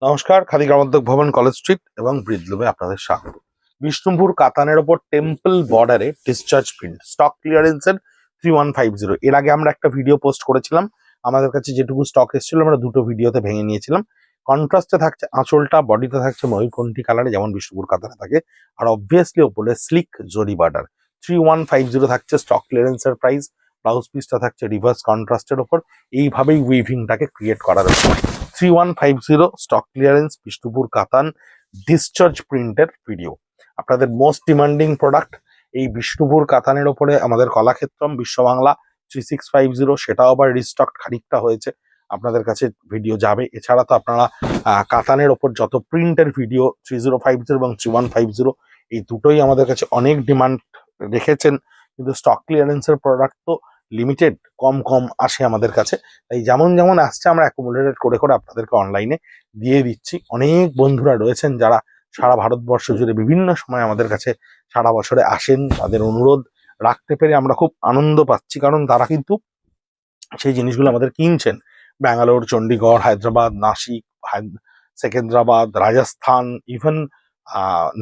নমস্কার, খাদি গ্রামোদ্যোগ ভবন, college street এবং ব্রিজলুমে আপনাদের স্বাগত। বিষ্ণুপুর কাতানের ওপর টেম্পল বর্ডারে ডিসচার্জ প্রিন্ট স্টক ক্লিয়ারেন্সের 3150। এর আগে আমরা একটা ভিডিও পোস্ট করেছিলাম। আমাদের কাছে যেটুকু স্টক এসেছিল আমরা দুটো ভিডিওতে ভেঙে নিয়েছিলাম। কন্ট্রাস্টে থাকছে আঁচলটা, বডিতে থাকছে ময়ূরকণ্ঠী কালারে যেমন বিষ্ণুপুর কাতানে থাকে, আর অবভিয়াসলি ওপরে স্লিক জরি বর্ডার। 3150 থাকছে স্টক ক্লিয়ারেন্সের প্রাইস। ব্লাউজ পিসটা থাকছে রিভার্স কন্ট্রাস্টের ওপর। এইভাবেই উইভিংটাকে ক্রিয়েট করার উপর 3150 স্টক ক্লিয়ারেন্স বিষ্ণুপুর কাতান ডিসচার্জ প্রিন্টের ভিডিও। আপনাদের মোস্ট ডিমান্ডিং প্রোডাক্ট এই বিষ্ণুপুর কাতানের ওপরে আমাদের কলাক্ষেত্রম বিশ্ব বাংলা 3650, সেটাও আবার রিস্টক খানিকটা হয়েছে, আপনাদের কাছে ভিডিও যাবে। এছাড়া তো আপনারা কাতানের ওপর যত প্রিন্টের ভিডিও 3050 এবং 3150 এই দুটোই আমাদের কাছে অনেক ডিমান্ড রেখেছেন, কিন্তু স্টক ক্লিয়ারেন্সের প্রোডাক্ট তো লিমিটেড, কম কম আসে আমাদের কাছে। তাই যেমন যেমন আসছে আমরা অ্যাকুমুলেটেড করে করে আপনাদেরকে অনলাইনে দিয়ে দিচ্ছি। অনেক বন্ধুরা রয়েছেন যারা সারা ভারতবর্ষ জুড়ে বিভিন্ন সময় আমাদের কাছে সারা বছরে আসেন, তাদের অনুরোধ রাখতে পেরে আমরা খুব আনন্দ পাচ্ছি, কারণ তারা কিন্তু সেই জিনিসগুলো আমাদের কিনছেন। ব্যাঙ্গালোর, চণ্ডীগড়, হায়দ্রাবাদ, নাসিক, সেকেন্দ্রাবাদ, রাজস্থান, ইভেন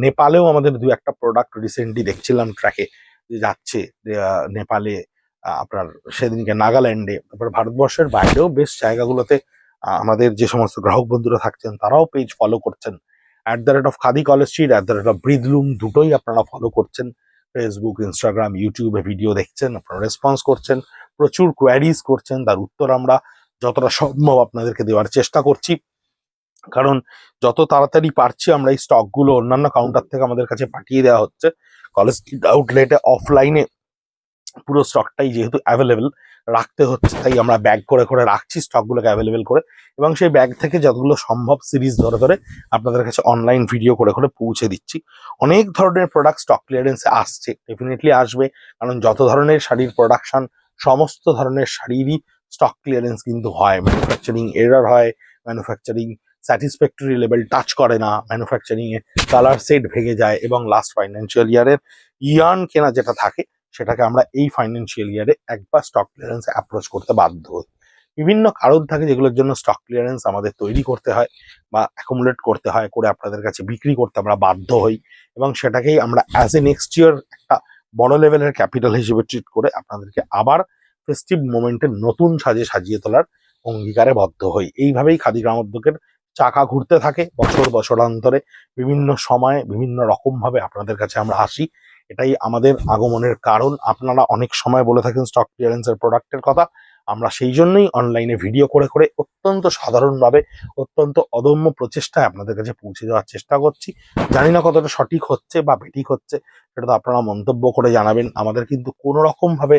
নেপালেও আমাদের দু একটা প্রোডাক্ট রিসেন্টলি দেখছিলাম ট্র্যাকে যে যাচ্ছে। নেপালে, আপনার সেদিনকে নাগাল্যান্ডে, তারপর ভারতবর্ষের বাইরেও বেশ জায়গাগুলোতে আমাদের যে সমস্ত গ্রাহক বন্ধুরা থাকছেন তারাও পেজ ফলো করছেন। @খাদি কলেজ স্ট্রিট, @ব্রিজলুম, দুটোই আপনারা ফলো করছেন। ফেসবুক, ইনস্টাগ্রাম, ইউটিউবে ভিডিও দেখছেন, আপনারা রেসপন্স করছেন, প্রচুর কোয়ারিজ করছেন, তার উত্তর আমরা যতটা সম্ভব আপনাদেরকে দেওয়ার চেষ্টা করছি। কারণ যত তাড়াতাড়ি পারছি আমরা এই স্টকগুলো অন্যান্য কাউন্টার থেকে আমাদের কাছে পাঠিয়ে দেওয়া হচ্ছে। কলেজ আউটলেটে অফলাইনে পুরো স্টকটাই যেহেতু অ্যাভেলেবেল রাখতে হচ্ছে, তাই আমরা ব্যাগ করে করে রাখছি স্টকগুলোকে অ্যাভেলেবেল করে, এবং সেই ব্যাগ থেকে যতগুলো সম্ভব সিরিজ ধরে ধরে আপনাদের কাছে অনলাইন ভিডিও করে করে পৌঁছে দিচ্ছি। অনেক ধরনের প্রোডাক্ট স্টক ক্লিয়ারেন্সে আসছে, ডেফিনেটলি আসবে, কারণ যত ধরনের শাড়ির প্রোডাকশন, সমস্ত ধরনের শাড়িরই স্টক ক্লিয়ারেন্স কিন্তু হয়। ম্যানুফ্যাকচারিং এরার হয়, ম্যানুফ্যাকচারিং স্যাটিসফ্যাক্টরি লেভেল টাচ করে না, ম্যানুফ্যাকচারিং এ কালার সেট ভেঙে যায়, এবং লাস্ট ফাইন্যান্সিয়াল ইয়ারের ইয়ার্ন কেনা যেটা থাকে সেটাকে আমরা এই ফাইন্যান্সিয়াল ইয়ারে একবার স্টক ক্লিয়ারেন্স অ্যাপ্রোচ করতে বাধ্য হই। বিভিন্ন কারণ থাকে যেগুলোর জন্য স্টক ক্লিয়ারেন্স আমাদের তৈরি করতে হয় বা অ্যাকুমুলেট করতে হয়, করে আপনাদের কাছে বিক্রি করতে আমরা বাধ্য হই, এবং সেটাকেই আমরা অ্যাজ এ নেক্সট ইয়ার একটা বড় লেভেলের ক্যাপিটাল হিসেবে ট্রিট করে আপনাদেরকে আবার ফেস্টিভ মোমেন্টে নতুন সাজে সাজিয়ে তোলার অঙ্গীকারে বদ্ধ হই। এইভাবেই খাদি গ্রামোদ্যোগের চাকা ঘুরতে থাকে বছর বছরান্তরে, বিভিন্ন সময়ে বিভিন্ন রকম ভাবে আপনাদের কাছে আমরা আসি। এটাই আমাদের আগমনের কারণ। আপনারা অনেক সময় বলে থাকেন স্টক ক্লিয়ারেন্সের প্রোডাক্টের কথা, আমরা সেই জন্যই অনলাইনে ভিডিও করে করে অত্যন্ত সাধারণভাবে, অত্যন্ত অদম্য প্রচেষ্টায় আপনাদের কাছে পৌঁছে দেওয়ার চেষ্টা করছি। জানি না কতটা সঠিক হচ্ছে বা বেঠিক হচ্ছে, সেটা তো আপনারা মন্তব্য করে জানাবেন। আমাদের কিন্তু কোনো রকম ভাবে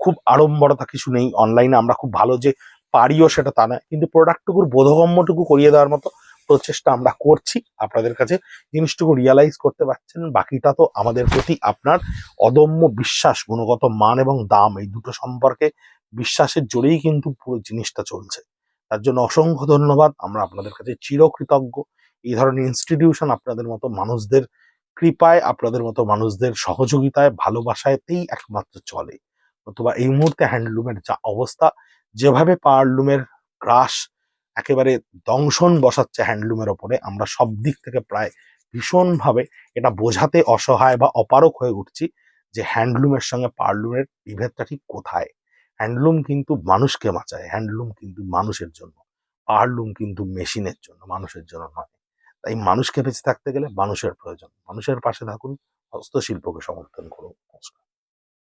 খুব আড়ম্বরতা কিছু নেই। অনলাইনে আমরা খুব ভালো যে পারিও সেটা তা নয়, কিন্তু প্রোডাক্টটুকুর বোধগম্যটুকু করিয়ে দেওয়ার মতো প্রচেষ্টা আমরা করছি। আপনাদের কাছে জিনিসটুকু রিয়ালাইজ করতে পারছেন, বাকিটা তো আমাদের প্রতি আপনার অদম্য বিশ্বাস, গুণগত মান এবং দাম, এই দুটো সম্পর্কে বিশ্বাসের জোরেই কিন্তু পুরো জিনিসটা চলছে। তার জন্য অসংখ্য ধন্যবাদ। আমরা আপনাদের কাছে চিরকৃতজ্ঞ। এই ধরনের ইনস্টিটিউশন আপনাদের মতো মানুষদের কৃপায়, আপনাদের মতো মানুষদের সহযোগিতায়, ভালোবাসায়তেই একমাত্র চলে। অথবা এই মুহূর্তে হ্যান্ডলুমের যা অবস্থা, যেভাবে পাওয়ারলুমের গ্রাস একেবারে দংশন বসাচ্ছে হ্যান্ডলুমের ওপরে, আমরা সব দিক থেকে প্রায় ভীষণভাবে এটা বোঝাতে অসহায় বা অপারক হয়ে উঠছি যে হ্যান্ডলুমের সঙ্গে পাওয়ারলুমের বিভেদটা ঠিক কোথায়। হ্যান্ডলুম কিন্তু মানুষকে বাঁচায়, হ্যান্ডলুম কিন্তু মানুষের জন্য, পাওয়ারলুম কিন্তু মেশিনের জন্য, মানুষের জন্য নয়। তাই মানুষকে বেঁচে থাকতে গেলে মানুষের প্রয়োজন। মানুষের পাশে থাকুন, হস্তশিল্পকে সমর্থন করুন। নমস্কার।